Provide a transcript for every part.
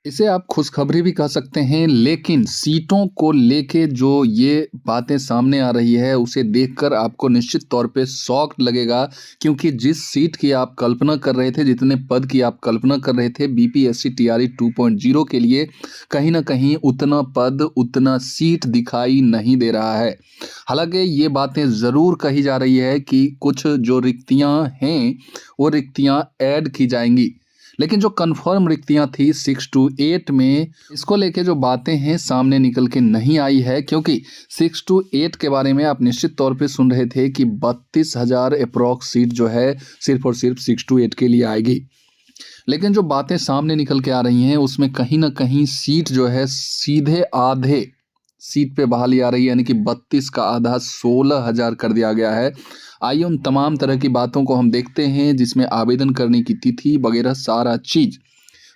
इसे आप खुशखबरी भी कह सकते हैं, लेकिन सीटों को लेके जो ये बातें सामने आ रही है उसे देखकर आपको निश्चित तौर पे शॉक लगेगा, क्योंकि जिस सीट की आप कल्पना कर रहे थे, जितने पद की आप कल्पना कर रहे थे बीपीएससी टीआरई 2.0 के लिए, कहीं ना कहीं उतना पद उतना सीट दिखाई नहीं दे रहा है। हालांकि ये बातें ज़रूर कही जा रही है कि कुछ जो रिक्तियां हैं वो रिक्तियां ऐड की जाएंगी, लेकिन जो कंफर्म रिक्तियां थी 6 to 8 में, इसको लेके जो बातें हैं सामने निकल के नहीं आई है, क्योंकि 6 to 8 के बारे में आप निश्चित तौर पे सुन रहे थे कि 32,000 अप्रॉक्स सीट जो है सिर्फ और सिर्फ 6 to 8 के लिए आएगी। लेकिन जो बातें सामने निकल के आ रही हैं उसमें कहीं ना कहीं सीट जो है सीधे आधे सीट पे बहाली आ रही है, यानी कि 32 का आधा 16,000 कर दिया गया है। आइए उन तमाम तरह की बातों को हम देखते हैं, जिसमें आवेदन करने की तिथि वगैरह सारा चीज़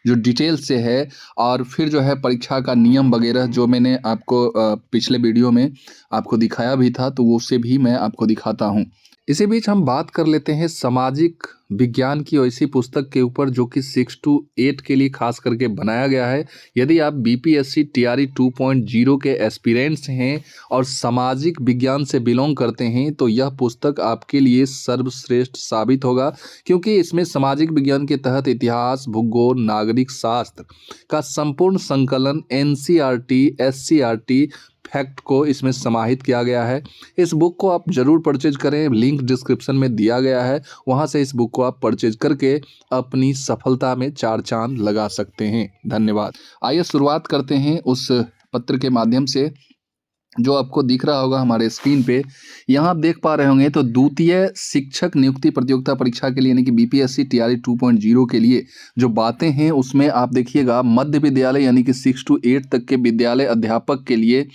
जो डिटेल से है, और फिर जो है परीक्षा का नियम वगैरह जो मैंने आपको पिछले वीडियो में आपको दिखाया भी था, तो वो उसे भी मैं आपको दिखाता हूँ। इसी बीच हम बात कर लेते हैं सामाजिक विज्ञान की ऐसी पुस्तक के ऊपर जो कि 6 to 8 के लिए खास करके बनाया गया है। यदि आप बीपीएससी टीआरई 2.0 के एस्पिरेंट्स हैं और सामाजिक विज्ञान से बिलोंग करते हैं, तो यह पुस्तक आपके लिए सर्वश्रेष्ठ साबित होगा, क्योंकि इसमें सामाजिक विज्ञान के तहत इतिहास, भूगोल, नागरिक शास्त्र का संपूर्ण संकलन, एनसीईआरटी, एससीईआरटी फैक्ट को इसमें समाहित किया गया है। इस बुक को आप जरूर परचेज करें, लिंक डिस्क्रिप्शन में दिया गया है, वहां से इस बुक को आप परचेज करके अपनी सफलता में 4 चांद लगा सकते हैं। धन्यवाद। आइए शुरुआत करते हैं उस पत्र के माध्यम से जो आपको दिख रहा होगा हमारे स्क्रीन पे। यहाँ आप देख पा रहे होंगे तो द्वितीय शिक्षक नियुक्ति प्रतियोगिता परीक्षा के लिए यानी कि बीपीएससी टीआरई 2.0 के लिए जो बातें हैं उसमें आप देखिएगा, मध्य विद्यालय यानी कि 6 to 8 तक के विद्यालय अध्यापक के लिए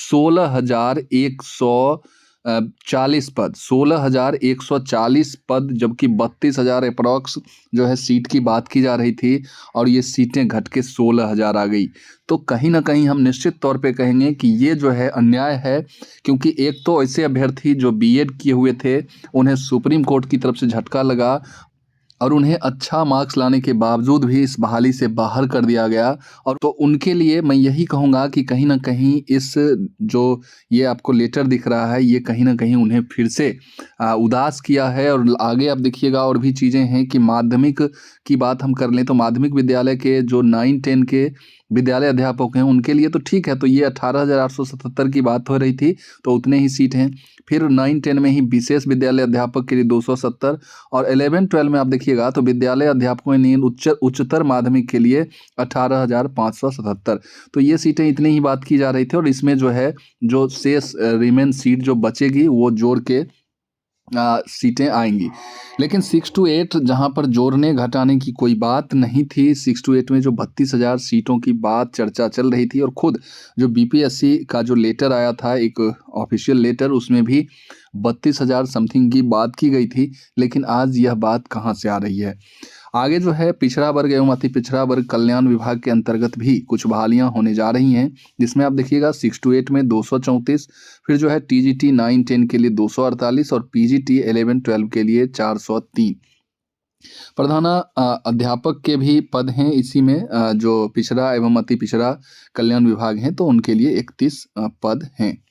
16,140 पद, 16,140 पद, जबकि 32,000 अप्रॉक्स जो है सीट की बात की जा रही थी, और ये सीटें घट के 16,000 आ गई। तो कहीं ना कहीं हम निश्चित तौर पे कहेंगे कि ये जो है अन्याय है, क्योंकि एक तो ऐसे अभ्यर्थी जो बीएड किए हुए थे उन्हें सुप्रीम कोर्ट की तरफ से झटका लगा, और उन्हें अच्छा मार्क्स लाने के बावजूद भी इस बहाली से बाहर कर दिया गया। और तो उनके लिए मैं यही कहूँगा कि कहीं ना कहीं इस जो ये आपको लेटर दिख रहा है, ये कहीं ना कहीं उन्हें फिर से उदास किया है। और आगे आप देखिएगा और भी चीज़ें हैं कि माध्यमिक की बात हम कर लें तो माध्यमिक विद्यालय के जो 9-10 के विद्यालय अध्यापक हैं उनके लिए तो ठीक है, तो ये 18,877 की बात हो रही थी, तो उतने ही सीट हैं। फिर 9-10 में ही विशेष विद्यालय अध्यापक के लिए 270, और 11-12 में आप देखिएगा तो विद्यालय अध्यापकों ने उच्चतर माध्यमिक के लिए 18,577। तो ये सीटें इतनी ही बात की जा रही थी, और इसमें जो है जो शेष रिमेन सीट जो बचेगी वो जोड़ के सीटें आएंगी। लेकिन 6 to 8 जहां पर जोड़ने घटाने की कोई बात नहीं थी, 6 to 8 में जो 32,000 सीटों की बात चर्चा चल रही थी, और खुद जो बीपीएससी का जो लेटर आया था एक ऑफिशियल लेटर, उसमें भी 32,000 समथिंग की बात की गई थी। लेकिन आज यह बात कहां से आ रही है? आगे जो है पिछड़ा वर्ग एवं अति पिछड़ा वर्ग कल्याण विभाग के अंतर्गत भी कुछ बहालियां होने जा रही हैं, जिसमें आप देखिएगा 6 to 8 में 234, फिर जो है टीजीटी 9-10 के लिए 248, और पीजीटी 11-12 के लिए 403। प्रधान अध्यापक के भी पद हैं इसी में, जो पिछड़ा एवं अति पिछड़ा कल्याण विभाग हैं तो उनके लिए 31 पद हैं।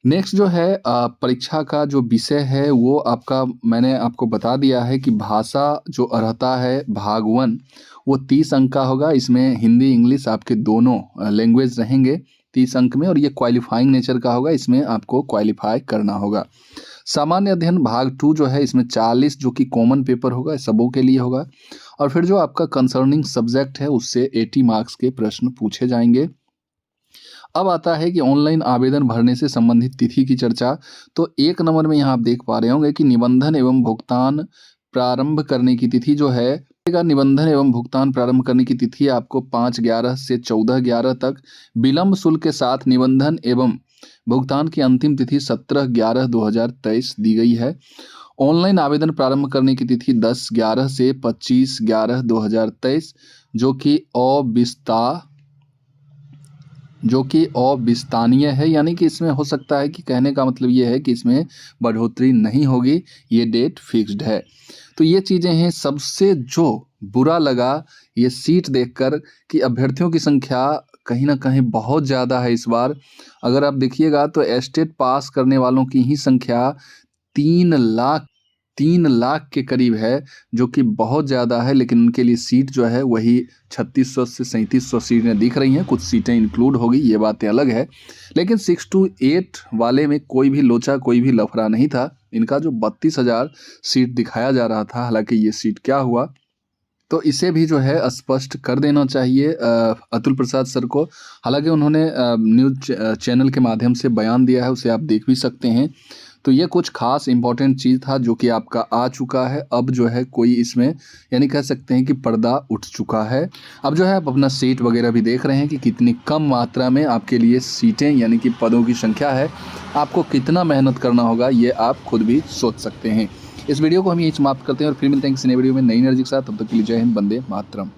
नेक्स्ट जो है परीक्षा का जो विषय है वो आपका मैंने आपको बता दिया है कि भाषा जो अर्हता है भाग 1 वो 30 अंक का होगा। इसमें हिंदी इंग्लिश आपके दोनों लैंग्वेज रहेंगे 30 अंक में, और ये क्वालिफाइंग नेचर का होगा, इसमें आपको क्वालिफाई करना होगा। सामान्य अध्ययन भाग 2 जो है इसमें 40 जो कि कॉमन पेपर होगा, सबों के लिए होगा। और फिर जो आपका कंसर्निंग सब्जेक्ट है उससे 80 मार्क्स के प्रश्न पूछे जाएंगे। अब आता है कि ऑनलाइन आवेदन भरने से संबंधित तिथि की चर्चा। तो 1 नंबर में यहाँ आप देख पा रहे होंगे कि निबंधन एवं भुगतान प्रारंभ करने की तिथि जो है, निबंधन एवं भुगतान प्रारंभ करने की तिथि आपको 5/11 से 14/11 तक। विलंब शुल्क के साथ निबंधन एवं भुगतान की अंतिम तिथि 17/11/2023 दी गई है। ऑनलाइन आवेदन प्रारंभ करने की तिथि 10/11 से 25/11/2023, जो कि अविस्तानीय है, यानी कि इसमें हो सकता है कि कहने का मतलब ये है कि इसमें बढ़ोतरी नहीं होगी, ये डेट फिक्स्ड है। तो ये चीज़ें हैं। सबसे जो बुरा लगा ये सीट देखकर कि अभ्यर्थियों की संख्या कहीं न कहीं बहुत ज़्यादा है इस बार। अगर आप देखिएगा तो एस्टेट पास करने वालों की ही संख्या 3 लाख के करीब है, जो कि बहुत ज़्यादा है, लेकिन उनके लिए सीट जो है वही 3600 से 3700 सीटें दिख रही हैं। कुछ सीटें इंक्लूड होगी, ये बातें अलग है। लेकिन 6 to 8 वाले में कोई भी लोचा, कोई भी लफड़ा नहीं था। इनका जो 32,000 सीट दिखाया जा रहा था, हालाँकि ये सीट क्या हुआ, तो इसे भी जो है स्पष्ट कर देना चाहिए अतुल प्रसाद सर को। हालाँकि उन्होंने न्यूज़ चैनल के माध्यम से बयान दिया है, उसे आप देख भी सकते हैं। तो ये कुछ ख़ास इम्पोर्टेंट चीज़ था जो कि आपका आ चुका है। अब जो है कोई इसमें यानी कह सकते हैं कि पर्दा उठ चुका है। अब जो है आप अपना सीट वगैरह भी देख रहे हैं कि कितनी कम मात्रा में आपके लिए सीटें यानी कि पदों की संख्या है। आपको कितना मेहनत करना होगा ये आप खुद भी सोच सकते हैं। इस वीडियो को हम यहीं समाप्त करते हैं और फिर मिलते हैं किसी नए वीडियो में नई एनर्जी के साथ। तब तक के लिए जय हिंद, वंदे मातरम।